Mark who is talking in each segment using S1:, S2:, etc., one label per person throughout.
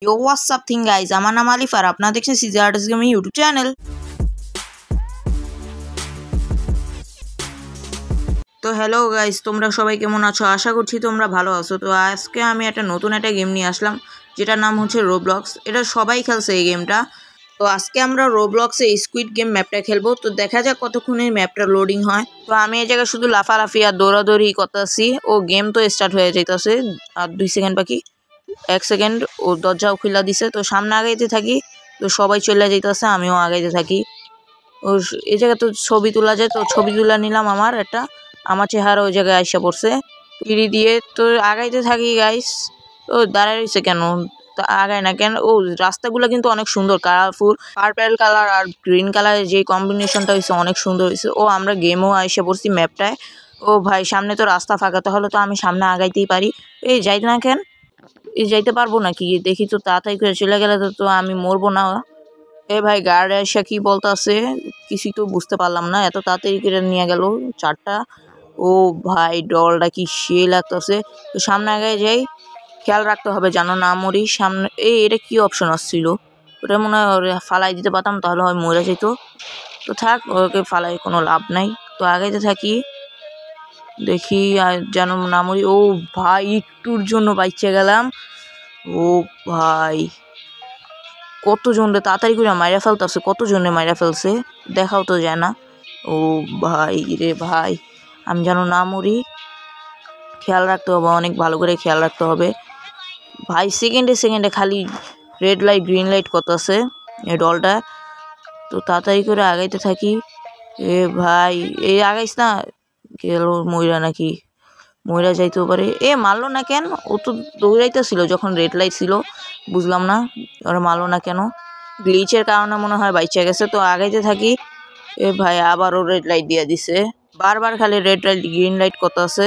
S1: Yo, what's up thing guys? আমার নাম আলিফ আর আপনারা দেখছেন CG artist gaming YouTube channel. তো হ্যালো গাইস, তোমরা সবাই কেমন আছো? আশা করছি তোমরা ভালো আছো। তো আজকে আমি একটা নতুন গেম নিয়ে আসলাম, যেটার নাম হচ্ছে রোবলক্স। এটা সবাই খেলছে এই গেমটা। তো আজকে আমরা রোবলক্সে স্কুইড গেম ম্যাপটা খেলবো। তো দেখা যাক কতক্ষণে ম্যাপটা লোডিং হয়। তো আমি এই জায়গায় শুধু লাফালাফি আর দৌড়াদৌড়ি করতেছি। ও গেম তো স্টার্ট হয়ে যাইতেছে, আর 2 সেকেন্ড বাকি। 1 সেকেন্ড, ও দরজাও খুলে দিছে। তো সামনে আগাইতে থাকি। তো সবাই চলে যাইতেছে, আমিও আগাইতে থাকি। ও এই জায়গায় তো ছবি তোলা যায়, তো ছবি তুলে নিলাম। আমার চেহারা ওই জায়গায় আইসা পড়ছে পিড়ি দিয়ে। তো আগাইতে থাকি গাইস। ও দাঁড়ায় রয়েছে কেন? আগায় না কেন? ও রাস্তাগুলো কিন্তু অনেক সুন্দর, কালারফুল। পার্পেল কালার আর গ্রিন কালারের যে কম্বিনেশনটা হয়েছে অনেক সুন্দর হয়েছে। ও আমরা গেমও আইসা পড়ছি ম্যাপটায়। ও ভাই, সামনে তো রাস্তা ফাঁকা, তাহলে তো আমি সামনে আগাইতেই পারি। এই যাইতে না কেন? যাইতে পারবো নাকি? দেখি তো, তাড়াতাড়ি করে চলে গেলে তো আমি মরবো না। এ ভাই, গার্ড এসে কি বলতেছে কিছুই তো বুঝতে পারলাম না। এত তাড়াতাড়ি করে নিয়ে গেল চারটা। ও ভাই, ডলটা কি সে লাগতেছে। তো সামনে আগে যাই, খেয়াল রাখতে হবে জানো না মরি। সামনে এটা কি অপশন আসছিল? ওটা মনে হয় ফালাই দিতে পারতাম, তাহলে হয় মরে যেত। তো থাক, ওকে ফালাই কোনো লাভ নাই। তো আগাইতে থাকি, দেখি যেন না মরি। ও ভাই, একটুর জন্য বাইচে গেলাম। ও ভাই, কতজন রে তাড়াতাড়ি করে মাইরা ফেলতেছে, কতজনে মাইরা ফেলছে দেখাও তো যায় না। ও ভাই রে ভাই, আমি যেন না মরি। খেয়াল রাখতে হবে, অনেক ভালো করে খেয়াল রাখতে হবে ভাই। সেকেন্ডে সেকেন্ডে খালি রেড লাইট গ্রিন লাইট করতেছে এই ডলটা। তো তাড়াতাড়ি করে আগাইতে থাকি। এ ভাই, আগাইস না। গেল ময়রা নাকি? ময়রা যাইতেও পারে। মারলো না কেন? ও তো দৌড়াইতেছিল যখন রেড লাইট ছিল, বুঝলাম না ওরা মারলো না কেন। গ্লিচের কারণে মনে হয় বাইচা গেছে। তো আগাইতে থাকি। ভাই, আবারও রেড লাইট দিয়ে দিছে। বারবার খালি রেড লাইট গ্রিন লাইট করতেছে।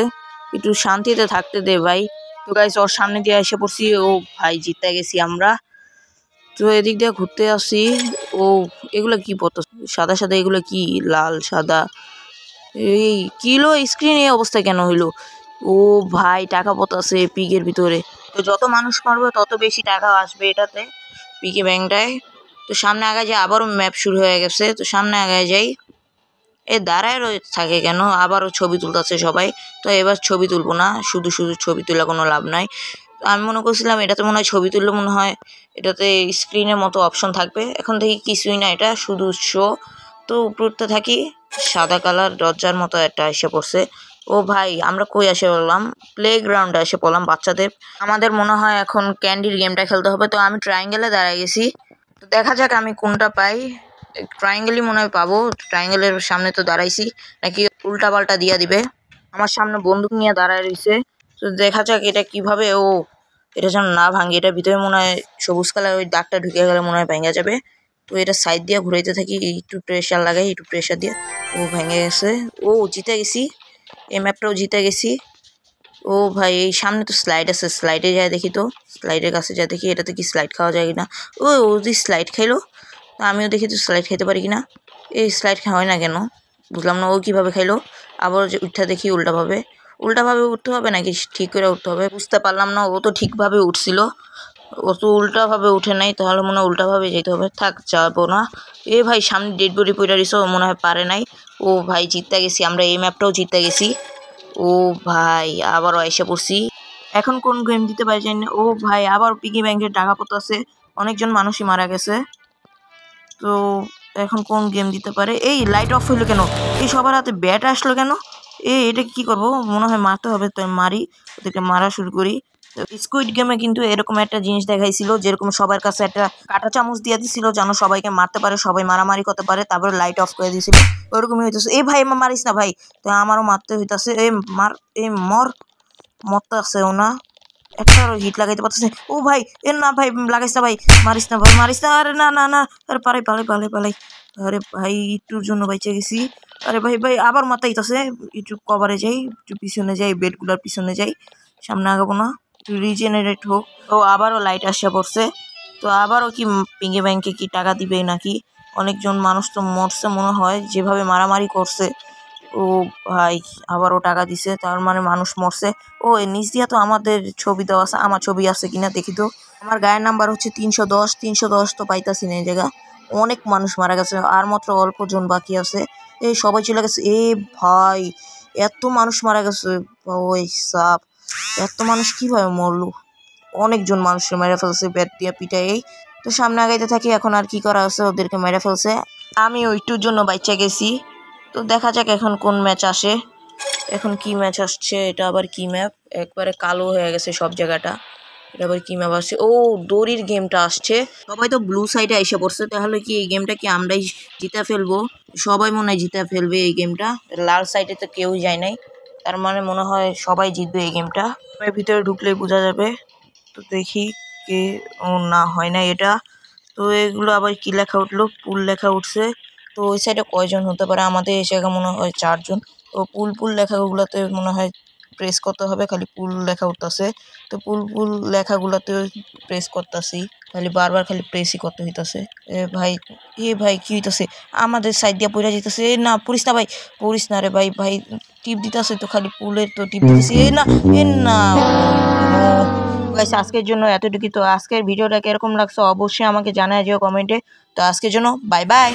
S1: একটু শান্তিতে থাকতে দে ভাই। তো গাইস, ওর সামনে দিয়ে এসে পড়ছি। ও ভাই, জিতে গেছি আমরা। তো এদিক দিয়ে ঘুরতে আসি। ও এগুলো কি পড়তো সাদা সাদা? এগুলো কি লাল সাদা? এই কিলো স্ক্রিন এই অবস্থা কেন হইলো? ও ভাই, টাকা পড়তেছে পিকের ভিতরে। তো যত মানুষ মারবে তত বেশি টাকা আসবে এটাতে, পিকে ব্যাংকটায়। তো সামনে আগায় যাই, আবারও ম্যাপ শুরু হয়ে গেছে। তো সামনে আগায় যাই। দাঁড়ায় থাকে কেন? আবারও ছবি তুলতেছে সবাই। তো এবার ছবি তুলবো না, শুধু শুধু ছবি তুলে কোনো লাভ নাই। তো আমি মনে করছিলাম এটাতে মনে হয় ছবি তুললে মনে হয় এটাতে স্ক্রিনের মতো অপশন থাকবে। এখন দেখি কিছুই না, এটা শুধু শো। তো উপরতে থাকি, সাদা কালার দরজার মতো একটা এসে পড়ছে। ও ভাই, আমরা কই এসে পড়লাম? প্লে গ্রাউন্ডে এসে পড়লাম বাচ্চাদের। আমাদের মনে হয় এখন ক্যান্ডির গেমটা খেলতে হবে। তো আমি ট্রায়াঙ্গেলে দাঁড়ায় গেছি। তো দেখা যাক আমি কোনটা পাই। ট্রায়াঙ্গেলই মনে হয় পাবো। ট্রায়াঙ্গেলের সামনে তো দাঁড়াইছি, নাকি উল্টা পাল্টা দিয়া দিবে। আমার সামনে বন্দুক নিয়ে দাঁড়ায় রয়েছে। তো দেখা যাক এটা কিভাবে। এটা যেন না ভাঙে। এটার ভিতরে মনে হয় সবুজ কালার ওই দাগটা ঢুকে গেলে মনে হয় ভেঙে যাবে। তো এটা সাইড দিয়ে ঘুরাইতে থাকি, একটু প্রেশার লাগাই, একটু প্রেশার দিয়ে। ও ভেঙে গেছে। ও জিতে গেছি, এই ম্যাপটাও জিতে গেছি। ও ভাই, এই সামনে তো স্লাইড আছে, স্লাইডে যায় দেখি। তো স্লাইডের কাছে যায় দেখি, এটাতে কি স্লাইড খাওয়া যায় কিনা। ও যদি স্লাইড খাইলো, আমিও দেখি তো স্লাইড খাইতে পারি কিনা। এই স্লাইড হয় না কেন, বুঝলাম না। ও কিভাবে খাইলো? আবার যে উঠতে দেখি উল্টাভাবে। উল্টাভাবে উঠতে হবে নাকি ঠিক করে উঠতে হবে, বুঝতে পারলাম না। ও তো ঠিকভাবে উঠছিল, ও তো উল্টাভাবে উঠে নাই। তাহলে মনে হয় উল্টাভাবে যেতে হবে। থাক, যাবো না। ভাই, সামনে ডেড বডি পড়ে রইছে, ও মনে হয় পারে নাই। ও ভাই, জিততে গেছি আমরা, এই ম্যাপটাও জিততে গেছি। ও ভাই, আবারও এসে পড়ছি। এখন কোন গেম দিতে পারি জানি না। ও ভাই, আবার পিগি ব্যাংকের টাকা পড়তেছে। অনেকজন মানুষই মারা গেছে। তো এখন কোন গেম দিতে পারে? এই লাইট অফ হইলো কেন? এই সবার হাতে ব্যাট আসলো কেন? এটা কি করবো? মনে হয় মারতে হবে। তো মারি, ওদেরকে মারা শুরু করি। তো স্কুইড গেমে কিন্তু এরকম একটা জিনিস দেখাইছিল, যেরকম সবার কাছে একটা কাঁটা চামচ দিয়ে দিছিল যেন সবাইকে মারতে পারে, সবাই মারামারি করতে পারে। তারপরে লাইট অফ করে দিয়েছিল। ওরকমই হইতেছে। ভাই, মারিস না ভাই। তো আমারও মারতে হইতাছে। মার, মর। মরতে আছে ও না, একটা হিট লাগাইতে পারতেছে। ও ভাই, না ভাই, লাগাইস না ভাই, মারিস না ভাই, মারিস না। আরে না না না, আরে পালাই পালাই পালাই পালাই। আরে ভাই, একটুর জন্য বাইচে গেছি। আরে ভাই ভাই, আবার মাথাইতেছে। একটু কভারে যাই, একটু পিছনে যাই, বেডগুলোর পিছনে যাই, সামনে আগাবো না। একটু রিজেনারেট হোক। ও আবারও লাইট আসা পড়ছে। তো আবারও কি পিঙ্গি ব্যাংকে কি টাকা দিবে নাকি? অনেকজন মানুষ তো মরছে মনে হয়, যেভাবে মারামারি করছে। ও ভাই আবারও টাকা দিছে, তার মানে মানুষ মরছে। ও এর নিচ দিয়া তো আমাদের ছবি দেওয়া আছে, আমার ছবি আছে কিনা দেখি তো। আমার গায়ের নাম্বার হচ্ছে 310, 310 তো পাইতাছি না এই জায়গা। অনেক মানুষ মারা গেছে, আর মাত্র অল্প জন বাকি আছে। এই সবাই চলে গেছে। এ ভাই এত মানুষ মারা গেছে, ওই সাপ এত মানুষ কিভাবে মরলো? অনেকজন মানুষের মেরে ফেলছে ব্যাট দিয়ে পিটাই। তো সামনে আগাইতে থাকি, এখন আর কি করা আছে, ওদেরকে মেরে ফেলছে। আমি ওইটুর জন্য বাইচা গেছি। তো দেখা যাক এখন কোন ম্যাচ আসে। এখন কি ম্যাচ আসছে, এটা আবার কি ম্যাপ? একবারে কালো হয়ে গেছে সব জায়গাটা। এটা আবার কি ম্যাপ আসছে? ও দড়ির গেমটা আসছে। সবাই তো ব্লু সাইডে এসে পড়ছে, তাহলে কি এই গেমটা কি আমরাই জিতে ফেলবো? সবাই মনে হয় জিতে ফেলবে এই গেমটা। লাল সাইডে তো কেউই যায় নাই, তার মানে মনে হয় সবাই জিতবে এই গেমটা। ভিতরে ঢুকলেই বোঝা যাবে। তো দেখি কে। ও না, হয় না এটা। তো এগুলো আবার কি লেখা উঠলো? পুল লেখা উঠছে। তো ওই সাইডে কয়জন হতে পারে? আমাদের এই জায়গায় মনে হয় 4 জন। তো পুল পুল লেখাগুলোতে মনে হয় প্রেস করতে হবে, খালি পুল লেখা উঠতেছে। তো পুল পুল লেখাগুলোতে প্রেস করতেছি, খালি বারবার খালি প্রেসই করতে হইতাছে। ভাই ভাই কি হইতাছে? আমাদের সাইড দিয়ে পড়ে যেতেছে। না পড়িস না ভাই, পড়িস না রে ভাই। ভাই টিপ দিতেছে তো, খালি পুলের তো টিপ দিতেছি। না না। গাইস আজকের জন্য এতটুকু। তো আজকের ভিডিওটা কিরকম লাগছে অবশ্যই আমাকে জানায় যেও কমেন্টে। তো আজকের জন্য বাই বাই।